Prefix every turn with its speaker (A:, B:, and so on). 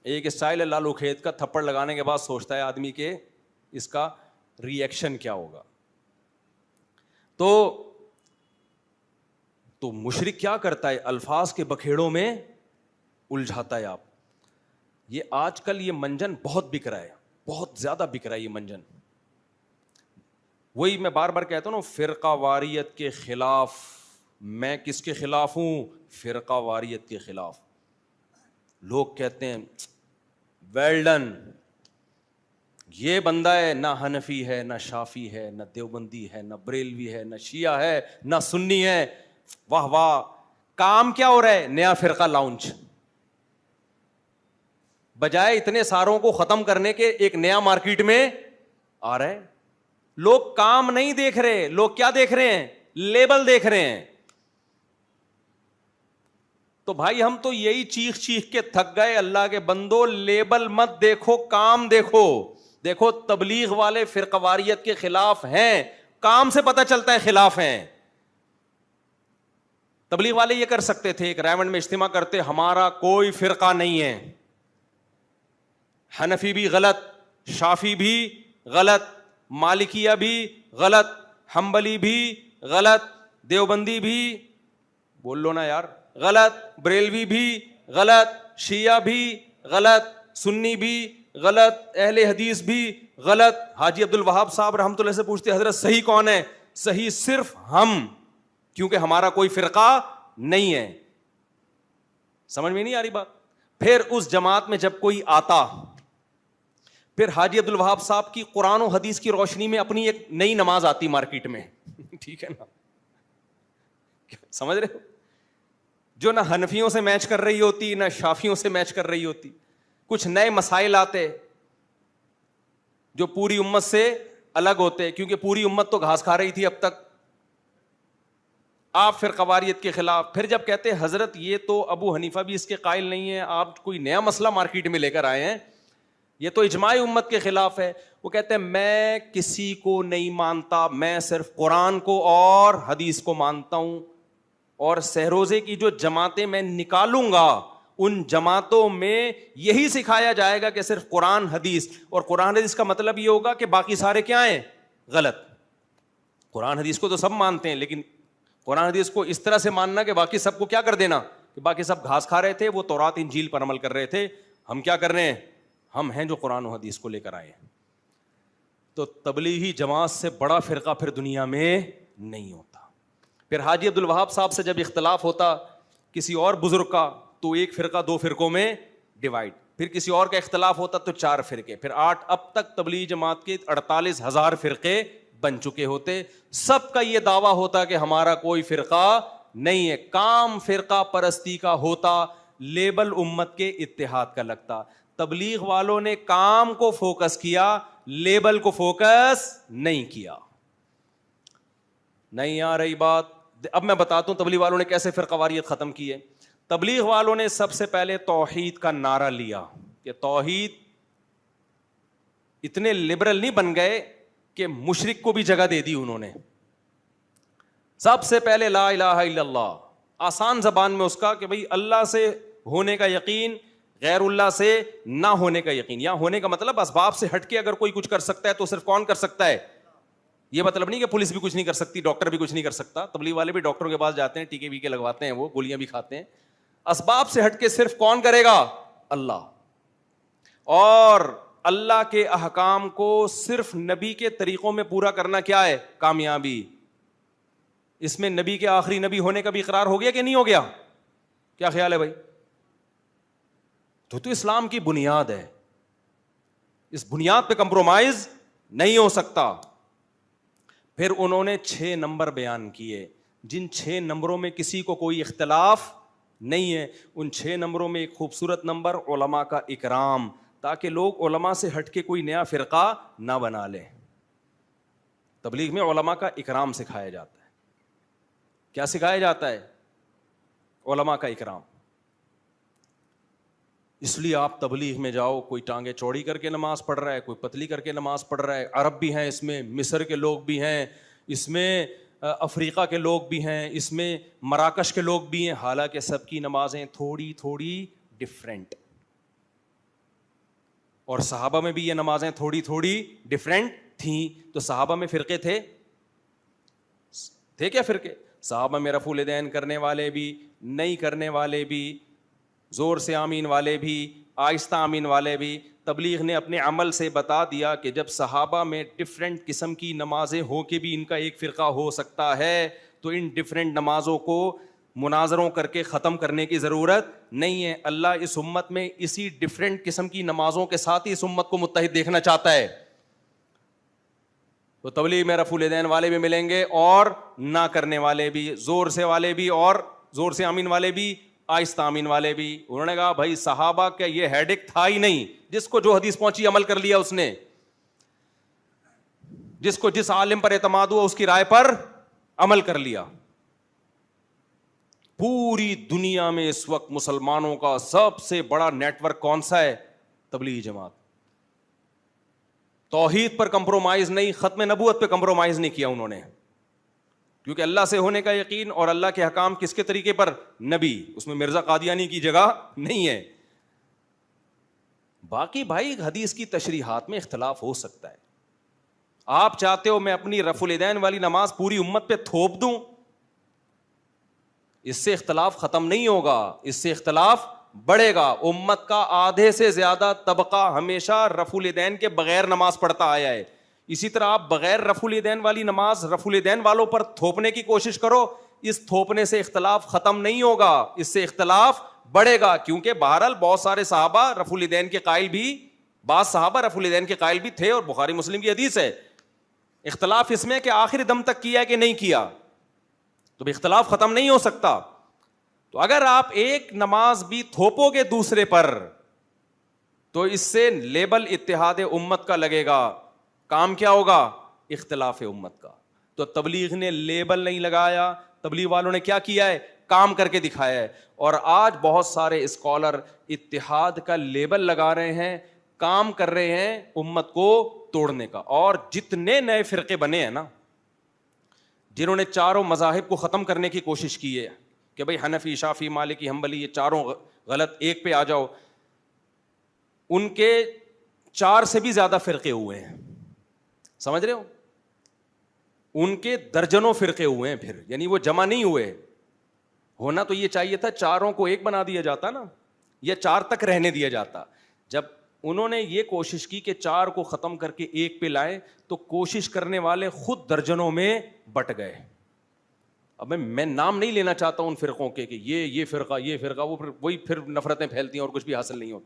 A: ایک اسٹائل ہے لالو کھیت کا, تھپڑ لگانے کے بعد سوچتا ہے آدمی کہ اس کا ری ایکشن کیا ہوگا. تو مشرک کیا کرتا ہے, الفاظ کے بکھیڑوں میں الجھاتا ہے. آپ یہ آج کل یہ منجن بہت بک رہا ہے, بہت زیادہ بک رہا ہے یہ منجن. وہی میں بار بار کہتا ہوں نا, فرقہ واریت کے خلاف. میں کس کے خلاف ہوں؟ فرقہ واریت کے خلاف. لوگ کہتے ہیں ویل ڈن, یہ بندہ ہے نہ حنفی ہے, نہ شافی ہے, نہ دیوبندی ہے, نہ بریلوی ہے, نہ شیعہ ہے, نہ سنی ہے. واہ واہ, کام کیا ہو رہا ہے؟ نیا فرقہ لانچ. بجائے اتنے ساروں کو ختم کرنے کے ایک نیا مارکیٹ میں آ رہا ہے. لوگ کام نہیں دیکھ رہے, لوگ کیا دیکھ رہے ہیں؟ لیبل دیکھ رہے ہیں. تو بھائی ہم تو یہی چیخ چیخ کے تھک گئے, اللہ کے بندو لیبل مت دیکھو, کام دیکھو. دیکھو تبلیغ والے فرقہ واریت کے خلاف ہیں, کام سے پتہ چلتا ہے خلاف ہیں. تبلیغ والے یہ کر سکتے تھے, ایک رائمنڈ میں اجتماع کرتے, ہمارا کوئی فرقہ نہیں ہے, حنفی بھی غلط, شافی بھی غلط, مالکیہ بھی غلط, حنبلی بھی غلط, دیوبندی بھی بول لو نا یار غلط, بریلوی بھی غلط, شیعہ بھی غلط, سنی بھی غلط, اہل حدیث بھی غلط. حاجی عبد الوہاب صاحب رحمۃ اللہ سے پوچھتے, حضرت صحیح کون ہے؟ صحیح صرف ہم, کیونکہ ہمارا کوئی فرقہ نہیں ہے. سمجھ میں نہیں آ رہی بات؟ پھر اس جماعت میں جب کوئی آتا, پھر حاجی عبد الوہاب صاحب کی قرآن و حدیث کی روشنی میں اپنی ایک نئی نماز آتی مارکیٹ میں. ٹھیک ہے نا, سمجھ رہے ہو؟ جو نہ حنفیوں سے میچ کر رہی ہوتی, نہ شافیوں سے میچ کر رہی ہوتی. کچھ نئے مسائل آتے جو پوری امت سے الگ ہوتے, کیونکہ پوری امت تو گھاس کھا رہی تھی اب تک. آپ فرقہ واریت کے خلاف. پھر جب کہتے حضرت یہ تو ابو حنیفہ بھی اس کے قائل نہیں ہے, آپ کوئی نیا مسئلہ مارکیٹ میں لے کر آئے ہیں, یہ تو اجماع امت کے خلاف ہے. وہ کہتے ہیں میں کسی کو نہیں مانتا, میں صرف قرآن کو اور حدیث کو مانتا ہوں, اور سہروزے کی جو جماعتیں میں نکالوں گا ان جماعتوں میں یہی سکھایا جائے گا کہ صرف قرآن حدیث, اور قرآن حدیث کا مطلب یہ ہوگا کہ باقی سارے کیا ہیں؟ غلط. قرآن حدیث کو تو سب مانتے ہیں, لیکن قرآن حدیث کو اس طرح سے ماننا کہ باقی سب کو کیا کر دینا, کہ باقی سب گھاس کھا رہے تھے, وہ تورات انجیل پر عمل کر رہے تھے, ہم کیا کر رہے ہیں؟ ہم ہیں جو قرآن و حدیث کو لے کر آئے ہیں. تو تبلیغی جماعت سے بڑا فرقہ پھر دنیا میں نہیں ہوتا. پھر حاجی عبد الوہاب صاحب سے جب اختلاف ہوتا کسی اور بزرگ کا, تو ایک فرقہ 2 فرقوں میں ڈیوائڈ. پھر کسی اور کا اختلاف ہوتا تو 4 فرقے, پھر 8. اب تک تبلیغی جماعت کے 48,000 فرقے بن چکے ہوتے. سب کا یہ دعویٰ ہوتا کہ ہمارا کوئی فرقہ نہیں ہے. کام فرقہ پرستی کا ہوتا, لیبل امت کے اتحاد کا لگتا. تبلیغ والوں نے کام کو فوکس کیا, لیبل کو فوکس نہیں کیا. نہیں آ رہی بات؟ اب میں بتاتا ہوں تبلیغ والوں نے کیسے فرقہ واریت ختم کی ہے. تبلیغ والوں نے سب سے پہلے توحید کا نعرہ لیا کہ توحید. اتنے لبرل نہیں بن گئے کہ مشرک کو بھی جگہ دے دی انہوں نے. سب سے پہلے لا الہ الا اللہ, آسان زبان میں اس کا کہ بھئی اللہ سے ہونے کا یقین, غیر اللہ سے نہ ہونے کا یقین. یا ہونے کا مطلب اسباب سے ہٹ کے اگر کوئی کچھ کر سکتا ہے تو صرف کون کر سکتا ہے؟ یہ مطلب نہیں کہ پولیس بھی کچھ نہیں کر سکتی, ڈاکٹر بھی کچھ نہیں کر سکتا. تبلیغ والے بھی ڈاکٹروں کے پاس جاتے ہیں, ٹیکے ویکے لگواتے ہیں, وہ گولیاں بھی کھاتے ہیں. اسباب سے ہٹ کے صرف کون کرے گا؟ اللہ. اور اللہ کے احکام کو صرف نبی کے طریقوں میں پورا کرنا کیا ہے؟ کامیابی. اس میں نبی کے آخری نبی ہونے کا بھی اقرار ہو گیا کہ نہیں ہو گیا؟ کیا خیال ہے بھائی؟ تو اسلام کی بنیاد ہے, اس بنیاد پہ کمپرومائز نہیں ہو سکتا. پھر انہوں نے 6 نمبر بیان کیے, جن 6 نمبروں میں کسی کو کوئی اختلاف نہیں ہے. ان 6 نمبروں میں ایک خوبصورت نمبر علماء کا اکرام, تاکہ لوگ علماء سے ہٹ کے کوئی نیا فرقہ نہ بنا لیں. تبلیغ میں علماء کا اکرام سکھایا جاتا ہے. کیا سکھایا جاتا ہے؟ علماء کا اکرام. اس لیے آپ تبلیغ میں جاؤ, کوئی ٹانگیں چوڑی کر کے نماز پڑھ رہا ہے, کوئی پتلی کر کے نماز پڑھ رہا ہے. عرب بھی ہیں اس میں, مصر کے لوگ بھی ہیں اس میں, افریقہ کے لوگ بھی ہیں اس میں, مراکش کے لوگ بھی ہیں. حالانکہ سب کی نمازیں تھوڑی تھوڑی ڈفرینٹ. اور صحابہ میں بھی یہ نمازیں تھوڑی تھوڑی ڈفرینٹ تھیں. تو صحابہ میں فرقے تھے کیا فرقے؟ صحابہ میں رفع الیدین کرنے والے بھی, نہیں کرنے والے بھی, زور سے آمین والے بھی, آہستہ آمین والے بھی. تبلیغ نے اپنے عمل سے بتا دیا کہ جب صحابہ میں ڈفرینٹ قسم کی نمازیں ہو کے بھی ان کا ایک فرقہ ہو سکتا ہے, تو ان ڈفرینٹ نمازوں کو مناظروں کر کے ختم کرنے کی ضرورت نہیں ہے. اللہ اس امت میں اسی ڈفرینٹ قسم کی نمازوں کے ساتھ ہی اس امت کو متحد دیکھنا چاہتا ہے. تو تبلیغ میں رفع الیدین والے بھی ملیں گے اور نہ کرنے والے بھی, زور سے والے بھی اور زور سے آمین والے بھی, آہستہ آمین والے بھی. انہوں نے کہا بھائی صحابہ کا یہ ہیڈک تھا ہی نہیں, جس کو جو حدیث پہنچی عمل کر لیا اس نے, جس کو جس عالم پر اعتماد ہوا اس کی رائے پر عمل کر لیا. پوری دنیا میں اس وقت مسلمانوں کا سب سے بڑا نیٹ ورک کون سا ہے؟ تبلیغی جماعت. توحید پر کمپرومائز نہیں, ختم نبوت پہ کمپرومائز نہیں کیا انہوں نے, کیونکہ اللہ سے ہونے کا یقین اور اللہ کے حکام کس کے طریقے پر؟ نبی. اس میں مرزا قادیانی کی جگہ نہیں ہے. باقی بھائی حدیث کی تشریحات میں اختلاف ہو سکتا ہے. آپ چاہتے ہو میں اپنی رفع الیدین والی نماز پوری امت پہ تھوپ دوں, اس سے اختلاف ختم نہیں ہوگا, اس سے اختلاف بڑھے گا. امت کا آدھے سے زیادہ طبقہ ہمیشہ رفع الیدین کے بغیر نماز پڑھتا آیا ہے. اسی طرح آپ بغیر رفع الیدین والی نماز رفع الیدین والوں پر تھوپنے کی کوشش کرو, اس تھوپنے سے اختلاف ختم نہیں ہوگا, اس سے اختلاف بڑھے گا. کیونکہ بہرحال بہت سارے صحابہ رفع الیدین کے قائل بھی, بعض صحابہ رفع الیدین کے قائل بھی تھے, اور بخاری مسلم کی حدیث ہے. اختلاف اس میں کہ آخری دم تک کیا کہ نہیں کیا, تو اختلاف ختم نہیں ہو سکتا. تو اگر آپ ایک نماز بھی تھوپو گے دوسرے پر, تو اس سے لیبل اتحاد امت کا لگے گا, کام کیا ہوگا؟ اختلاف امت کا. تو تبلیغ نے لیبل نہیں لگایا, تبلیغ والوں نے کیا کیا ہے؟ کام کر کے دکھایا ہے. اور آج بہت سارے اسکالر اتحاد کا لیبل لگا رہے ہیں, کام کر رہے ہیں امت کو توڑنے کا. اور جتنے نئے فرقے بنے ہیں نا, جنہوں نے چاروں مذاہب کو ختم کرنے کی کوشش کی ہے کہ بھئی حنفی, شافعی, مالکی, حنبلی یہ چاروں غلط, ایک پہ آ جاؤ, ان کے 4 سے بھی زیادہ فرقے ہوئے ہیں. سمجھ رہے ہو؟ ان کے درجنوں فرقے ہوئے ہیں پھر, یعنی وہ جمع نہیں ہوئے. ہونا تو یہ چاہیے تھا چاروں کو ایک بنا دیا جاتا نا, یا 4 تک رہنے دیا جاتا. جب انہوں نے یہ کوشش کی کہ 4 کو ختم کر کے ایک پہ لائیں, تو کوشش کرنے والے خود درجنوں میں بٹ گئے. اب میں نام نہیں لینا چاہتا ان فرقوں کے کہ یہ فرقہ, وہ وہی پھر نفرتیں پھیلتی ہیں اور کچھ بھی حاصل نہیں ہوتا.